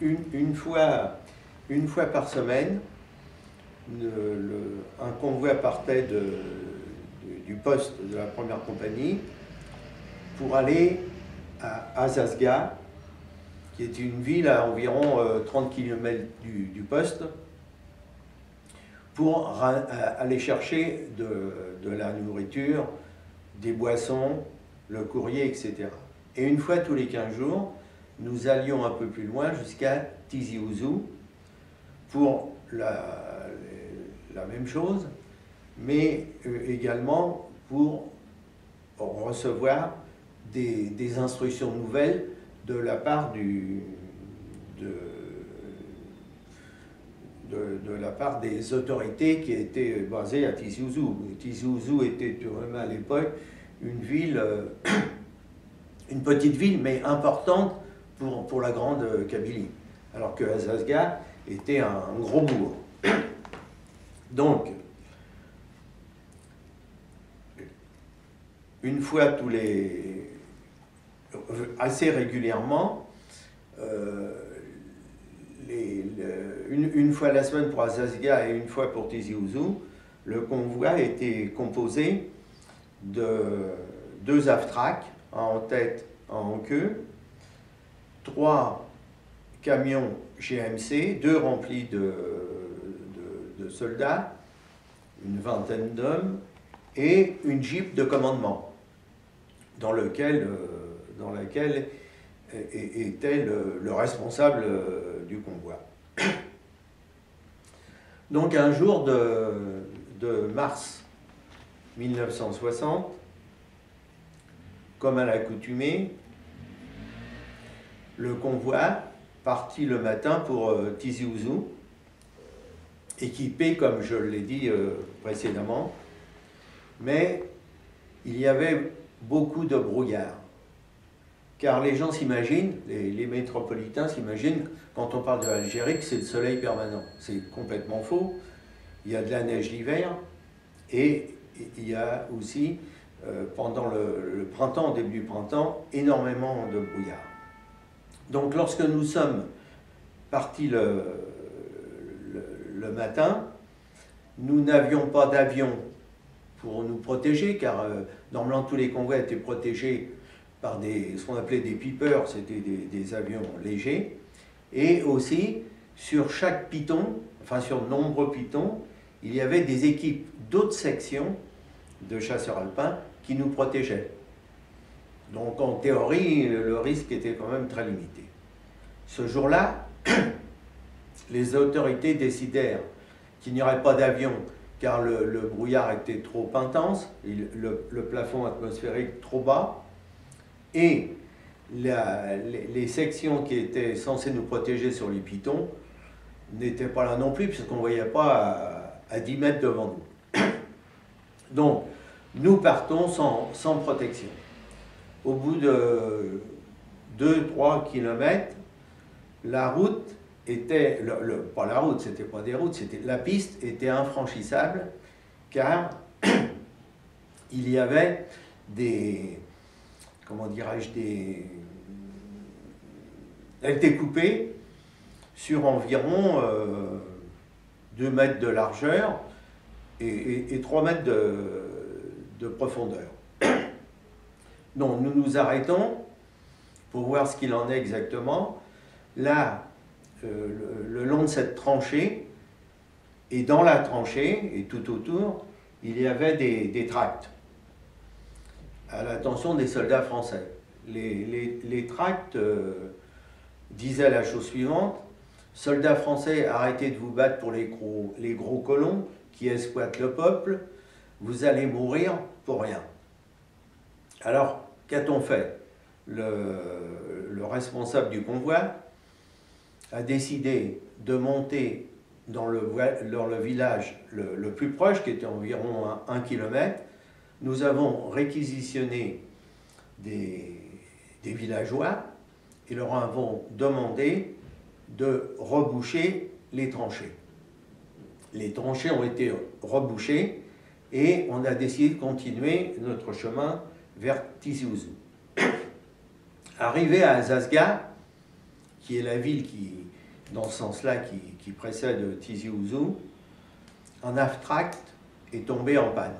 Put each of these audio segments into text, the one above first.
une fois par semaine, un convoi partait du poste de la première compagnie pour aller à Azazga, qui est une ville à environ 30 km du poste, pour aller chercher de la nourriture, des boissons, le courrier, etc. Et une fois tous les 15 jours, nous allions un peu plus loin jusqu'à Tizi Ouzou pour la même chose, mais également pour recevoir des instructions nouvelles de la part de la part des autorités qui étaient basées à Tizi Ouzou. Tizi Ouzou était à l'époque une ville, une petite ville, mais importante pour la grande Kabylie, alors que Azazga était un gros bourg. Donc, une fois assez régulièrement, une fois la semaine pour Azazga et une fois pour Tizi Ouzou, le convoi était composé de 2 AFTRAC, un en tête, un en queue, 3 camions GMC, 2 remplis de soldats, une vingtaine d'hommes, et une jeep de commandement, dans laquelle était le responsable du convoi. Donc un jour de mars 1960, comme à l'accoutumée, le convoi partit le matin pour Tizi Ouzou, équipé, comme je l'ai dit précédemment, mais il y avait beaucoup de brouillard. Car les gens s'imaginent, les métropolitains s'imaginent, quand on parle de l'Algérie, que c'est le soleil permanent. C'est complètement faux. Il y a de la neige l'hiver et il y a aussi, pendant le printemps, au début du printemps, énormément de brouillard. Donc lorsque nous sommes partis le matin, nous n'avions pas d'avion pour nous protéger, car normalement tous les convois étaient protégés par ce qu'on appelait des peepers, c'était des avions légers, et aussi sur chaque piton, enfin sur de nombreux pitons, il y avait des équipes d'autres sections de chasseurs alpins qui nous protégeaient. Donc en théorie, le risque était quand même très limité. Ce jour-là, les autorités décidèrent qu'il n'y aurait pas d'avion car le brouillard était trop intense, le plafond atmosphérique trop bas, et les sections qui étaient censées nous protéger sur les pitons n'étaient pas là non plus, puisqu'on ne voyait pas à 10 mètres devant nous. Donc, nous partons sans protection. Au bout de 2-3 km, la route était, pas la route, c'était pas des routes, la piste était infranchissable, car il y avait elle était coupée sur environ 2 mètres de largeur et 3 mètres de profondeur. Donc nous nous arrêtons pour voir ce qu'il en est exactement. Là, le long de cette tranchée, et dans la tranchée, et tout autour, il y avait des tracts à l'attention des soldats français. Les tracts disaient la chose suivante: soldats français, arrêtez de vous battre pour les gros colons qui exploitent le peuple, vous allez mourir pour rien. Alors, qu'a-t-on fait? Le responsable du convoi a décidé de monter dans le village le plus proche, qui était environ 1 km. Nous avons réquisitionné des villageois et leur avons demandé de reboucher les tranchées. Les tranchées ont été rebouchées et on a décidé de continuer notre chemin vers Tizi Ouzou. Arrivé à Azazga, qui est la ville qui, dans ce sens-là, qui précède Tizi Ouzou, en abstract, est tombée en panne.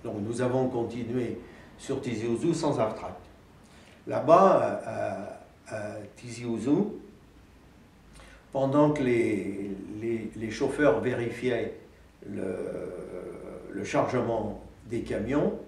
Donc nous avons continué sur Tizi Ouzou sans abstract. Là-bas, à Tizi Ouzou, pendant que les chauffeurs vérifiaient le chargement des camions,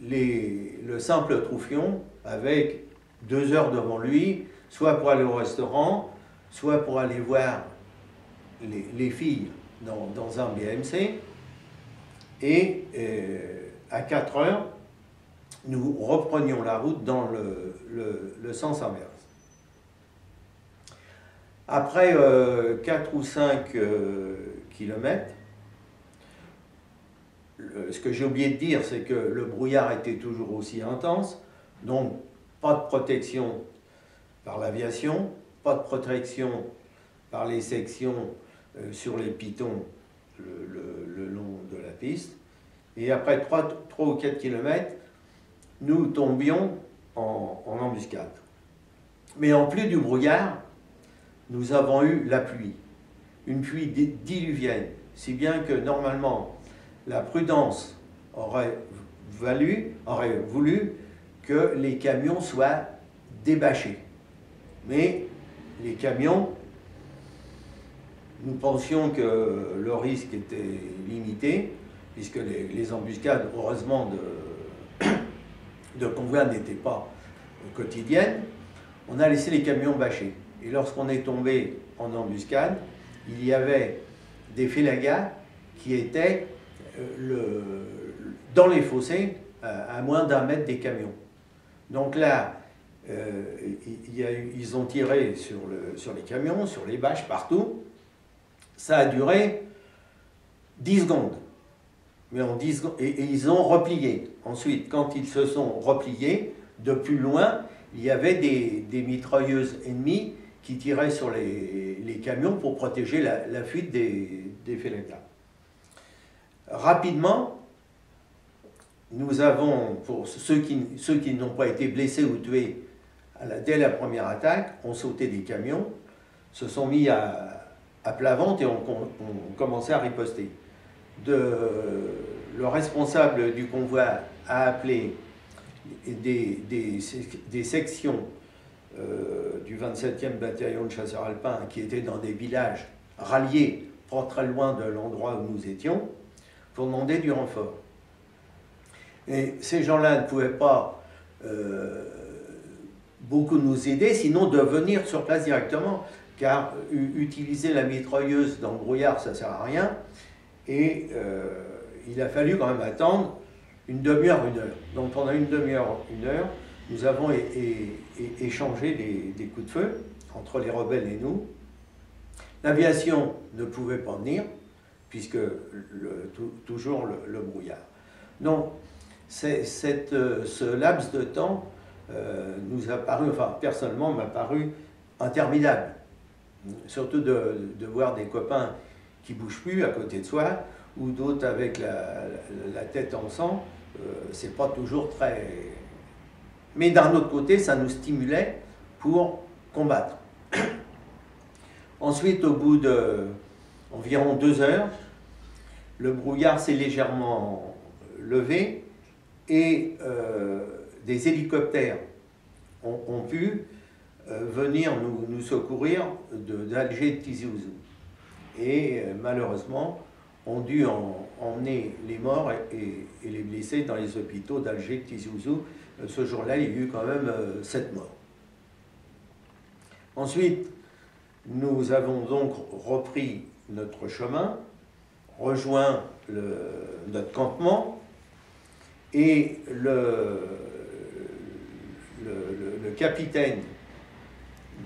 le simple troufion, avec 2 heures devant lui, soit pour aller au restaurant, soit pour aller voir les filles dans un BMC, et à 4 heures, nous reprenions la route dans le sens inverse. Après 4 ou 5 kilomètres, ce que j'ai oublié de dire, c'est que le brouillard était toujours aussi intense, donc pas de protection par l'aviation, pas de protection par les sections sur les pitons le long de la piste. Et après 3 ou 4 kilomètres, nous tombions en embuscade. Mais en plus du brouillard, nous avons eu la pluie, une pluie diluvienne, si bien que normalement la prudence aurait voulu que les camions soient débâchés. Mais les camions, nous pensions que le risque était limité, puisque les embuscades, heureusement, de convois n'étaient pas quotidiennes. On a laissé les camions bâchés. Et lorsqu'on est tombé en embuscade, il y avait des félagas qui étaient dans les fossés à moins d'1 mètre des camions. Donc là, ils ont tiré sur les camions, sur les bâches, partout. Ça a duré 10 secondes. Mais en 10 secondes, et ils ont replié. Ensuite, quand ils se sont repliés, de plus loin, il y avait des mitrailleuses ennemies qui tiraient sur les camions pour protéger la fuite des félagas. Rapidement, nous avons, pour ceux qui n'ont pas été blessés ou tués dès la première attaque, ont sauté des camions, se sont mis à plat ventre et ont commencé à riposter. Le responsable du convoi a appelé des sections du 27e bataillon de chasseurs alpins qui étaient dans des villages ralliés, pas très loin de l'endroit où nous étions, pour demander du renfort. Et ces gens-là ne pouvaient pas beaucoup nous aider, sinon de venir sur place directement, car utiliser la mitrailleuse dans le brouillard, ça ne sert à rien, et il a fallu quand même attendre une demi-heure, 1 heure. Donc pendant une demi-heure, 1 heure, nous avons échangé des coups de feu entre les rebelles et nous. L'aviation ne pouvait pas venir, puisque toujours le brouillard. Donc ce laps de temps nous a paru, enfin personnellement m'a paru interminable. Surtout de voir des copains qui ne bougent plus à côté de soi, ou d'autres avec la tête en sang, c'est pas toujours très... Mais d'un autre côté, ça nous stimulait pour combattre. Ensuite, au bout d'environ 2 heures, le brouillard s'est légèrement levé et des hélicoptères ont pu venir nous secourir d'Alger de Tizi Ouzou. Et malheureusement, ont dû emmener les morts et les blessés dans les hôpitaux d'Alger de Tizi Ouzou. Ce jour-là, il y a eu quand même 7 morts. Ensuite, nous avons donc repris notre chemin, rejoint notre campement, et le capitaine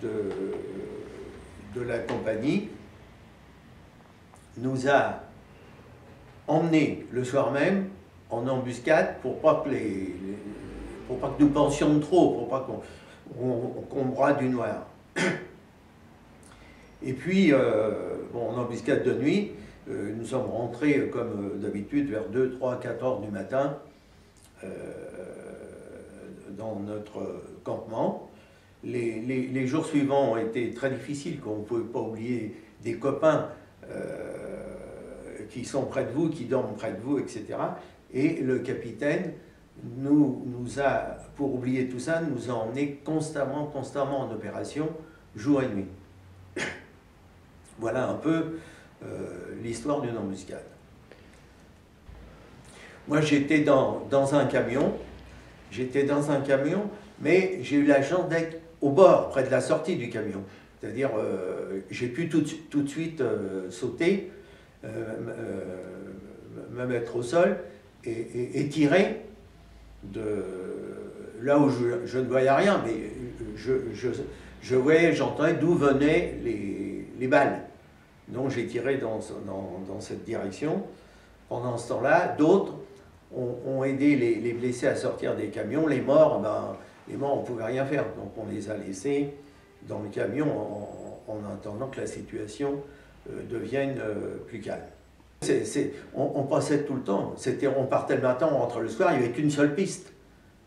de la compagnie nous a emmenés le soir même en embuscade pour pas que nous pensions trop, pour pas qu'on brade du noir. Et puis, en embuscade de nuit, nous sommes rentrés comme d'habitude vers 2, 3, 4 heures du matin dans notre campement. les jours suivants ont été très difficiles, qu'on ne pouvait pas oublier des copains qui sont près de vous, qui dorment près de vous, etc. Et le capitaine nous a, pour oublier tout ça, nous a emmenés constamment en opération, jour et nuit. Voilà un peu l'histoire d'une embuscade. Moi, j'étais dans un camion, mais j'ai eu la chance d'être au bord, près de la sortie du camion. C'est-à-dire, j'ai pu tout de suite sauter, me mettre au sol et tirer de là où je ne voyais rien, mais je voyais, j'entendais d'où venaient les balles. Donc j'ai tiré dans cette direction. Pendant ce temps-là, d'autres ont aidé les blessés à sortir des camions. Les morts, on ne pouvait rien faire. Donc on les a laissés dans le camion en attendant que la situation devienne plus calme. On passait tout le temps. On partait le matin, on rentrait le soir, il n'y avait qu'une seule piste.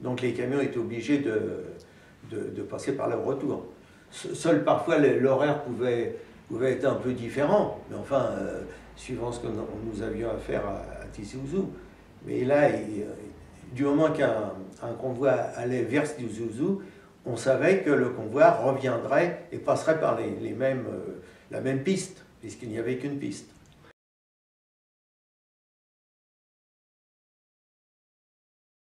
Donc les camions étaient obligés de passer par le retour. Seul parfois l'horaire pouvait être un peu différent, mais enfin, suivant ce que nous avions à faire à Tizi Ouzou. Mais là, du moment qu'un convoi allait vers Tizi Ouzou, on savait que le convoi reviendrait et passerait par la même piste, puisqu'il n'y avait qu'une piste.